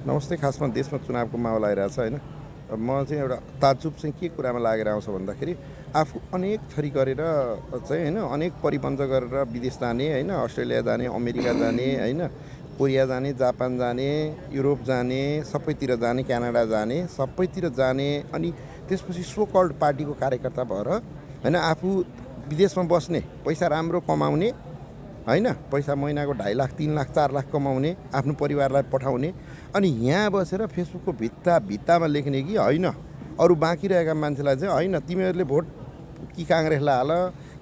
नमस्ते। खासमा देशमा चुनावको माहौल आइरहेछ होइन। म चाहिँ एउटा ताज्जुब चाहिँ के कुरामा लागेर आउँछ भन्दाखेरि आफू अनेक थरी गरेर चाहिँ होइन अनेक परिपन्थ गरेर विदेश जाने होइन, अस्ट्रेलिया जाने, अमेरिका जाने होइन, कोरिया जाने, जापान जाने, युरोप जाने, सबैतिर जाने, क्यानाडा जाने, सबैतिर जाने। अनि त्यसपछि सो कल्ड पार्टीको कार्यकर्ता भएर होइन आफू विदेशमा बस्ने, पैसा राम्रो कमाउने होइन, पैसा महिनाको 2.5 लाख 3 लाख 4 लाख कमाउने, आफ्नो परिवारलाई पठाउने, अनि यहाँ बसेर फेसबुकको भित्तामा लेख्ने कि होइन अरू बाँकी रहेका मान्छेलाई चाहिँ होइन तिमीहरूले भोट कि काङ्ग्रेसलाई हाल,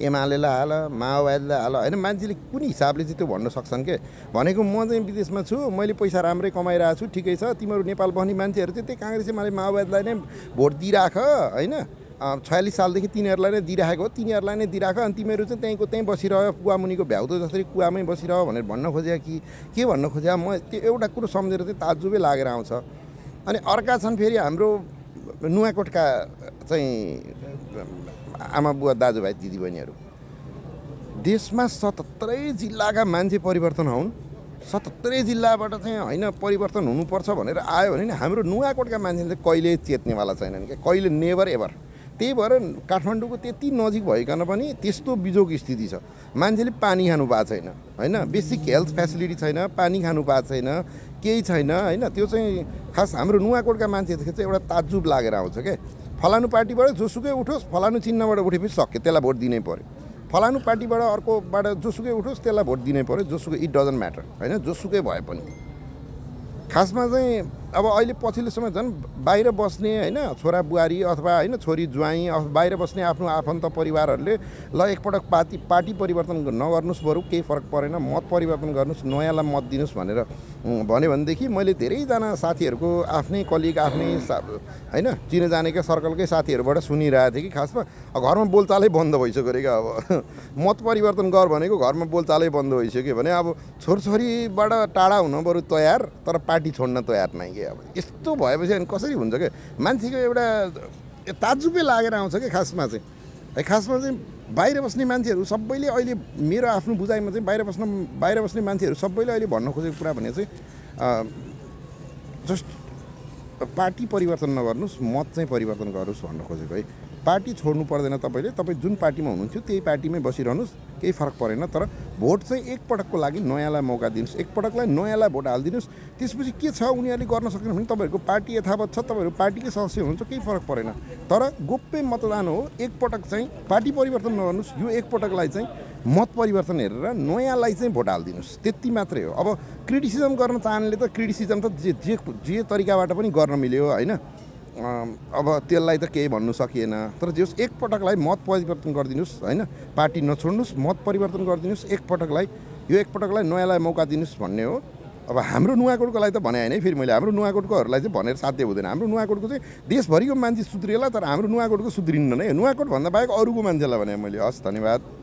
एमालेलाई हाल, माओवादीलाई हाल होइन। मान्छेले कुन हिसाबले चाहिँ त्यो भन्न सक्छन् के भनेको म चाहिँ विदेशमा छु, मैले पैसा राम्रै कमाइरहेको छु, ठिकै छ। तिमीहरू नेपाल बस्ने मान्छेहरू चाहिँ त्यही काङ्ग्रेस एमाले माओवादीलाई नै भोट दिइराख होइन। 46 सालदेखि तिनीहरूलाई नै दिइराखेको हो, तिनीहरूलाई नै दिइराख। अनि तिमीहरू चाहिँ त्यहीँ बसिरह्यो, कुवामुनिको भ्याउदो जसरी कुवामै बसिरह्यो भनेर भन्न खोज्या कि के भन्न खोज्या। म त्यो एउटा कुरो सम्झेर चाहिँ ताज्जुबै लागेर आउँछ। अनि अर्का छन् फेरि हाम्रो नुवाकोटका चाहिँ आमा बुवा दाजुभाइ दिदीबहिनीहरू। देशमा 77 जिल्लाका मान्छे परिवर्तन हुन्, 77 जिल्लाबाट चाहिँ होइन परिवर्तन हुनुपर्छ भनेर आयो भने नि हाम्रो नुवाकोटका मान्छेले चाहिँ कहिले चेत्नेवाला छैनन् क्या, कहिले नेभर एभर। त्यही भएर काठमाडौँको त्यति नजिक भइकन पनि त्यस्तो बिजोग स्थिति छ। मान्छेले पानी खानु पाएको छैन होइन, बेसिक हेल्थ फेसिलिटी छैन, पानी खानु पाएको छैन, केही छैन होइन। त्यो चाहिँ खास हाम्रो नुवाकोटका मान्छेदेखि चाहिँ एउटा ताज्जुब लागेर आउँछ क्या। फलानु पार्टीबाट जोसुकै उठोस्, फलानु चिन्हबाट उठेपछि सक्यो, त्यसलाई भोट दिनै पऱ्यो। फलानु पार्टीबाट अर्कोबाट जोसुकै उठोस् त्यसलाई भोट दिनै पऱ्यो, जोसुकै, इट डजन्ट म्याटर होइन, जोसुकै भए पनि। खासमा चाहिँ अब अहिले पछिल्लो समय झन् बाहिर बस्ने होइन छोरा बुहारी अथवा होइन छोरी ज्वाइँ अथवा बाहिर बस्ने आफ्नो आफन्त परिवारहरूले ल एकपटक पार्टी परिवर्तन नगर्नुहोस्, बरु केही फरक परेन, मत परिवर्तन गर्नुहोस्, नयाँलाई मत दिनुहोस् भनेर भन्यो भनेदेखि मैले धेरैजना साथीहरूको आफ्नै कलिग, आफ्नै होइन चिने जानेकै सर्कलकै साथीहरूबाट सुनिरहेको थिएँ कि खासमा घरमा बोलचालै बन्द भइसक्यो अरे क्या। अब मत परिवर्तन गर भनेको घरमा बोलचालै बन्द भइसक्यो भने अब छोरछोरीबाट टाढा हुन बरु तयार, तर पार्टी छोड्न तयार नै के। अब यस्तो भएपछि अनि कसरी हुन्छ क्या, मान्छेको एउटा ताज्जुबै लागेर आउँछ क्या। खासमा चाहिँ बाहिर बस्ने मान्छेहरू सबैले अहिले मेरो आफ्नो बुझाइमा चाहिँ बाहिर बस्ने मान्छेहरू सबैले अहिले भन्न खोजेको कुरा भने चाहिँ जस्ट पार्टी परिवर्तन नगर्नुहोस्, मत चाहिँ परिवर्तन गर्नुहोस् भन्न खोजेको है। पार्टी छोड्नु पर्दैन, तपाईँ जुन पार्टीमा हुनुहुन्थ्यो त्यही पार्टीमै बसिरहनुहोस्, केही फरक परेन। तर भोट चाहिँ एकपटकको लागि नयाँलाई मौका दिनुहोस्, एकपटकलाई नयाँलाई भोट हालिदिनुहोस्। त्यसपछि के छ उनीहरूले गर्न सक्दैन भने तपाईँहरूको पार्टी यथावत छ, तपाईँहरू पार्टीकै सदस्य हुनुहुन्छ, केही फरक परेन। तर गोप्य मतदान हो, एकपटक चाहिँ पार्टी परिवर्तन नगर्नुहोस्, यो एकपटकलाई चाहिँ मत परिवर्तन हेरेर नयाँलाई चाहिँ भोट हालिदिनुहोस्, त्यति मात्रै हो। अब क्रिटिसिजम गर्न चाहनेले त क्रिटिसिजम त जे तरिकाबाट पनि गर्न मिल्यो होइन। अब त्यसलाई त केही भन्नु सकिएन, तर जे होस् एकपटकलाई मत परिवर्तन गरिदिनुहोस् होइन, पार्टी नछोड्नुहोस्, मत परिवर्तन गरिदिनुहोस्, एकपटकलाई नयाँलाई मौका दिनुहोस् भन्ने हो। अब हाम्रो नुवाकोटको लागि त भने होइन है, फेरि मैले हाम्रो नुवाकोटकोहरूलाई चाहिँ भनेर साध्य हुँदैन। हाम्रो नुवाकोटको चाहिँ देशभरिको मान्छे सुध्रिएला, तर हाम्रो नुवाकोटको सुध्रिन्न नै। नुवाकोट भन्दा बाहेक अरूको मान्छेलाई भने मैले। हस्, धन्यवाद।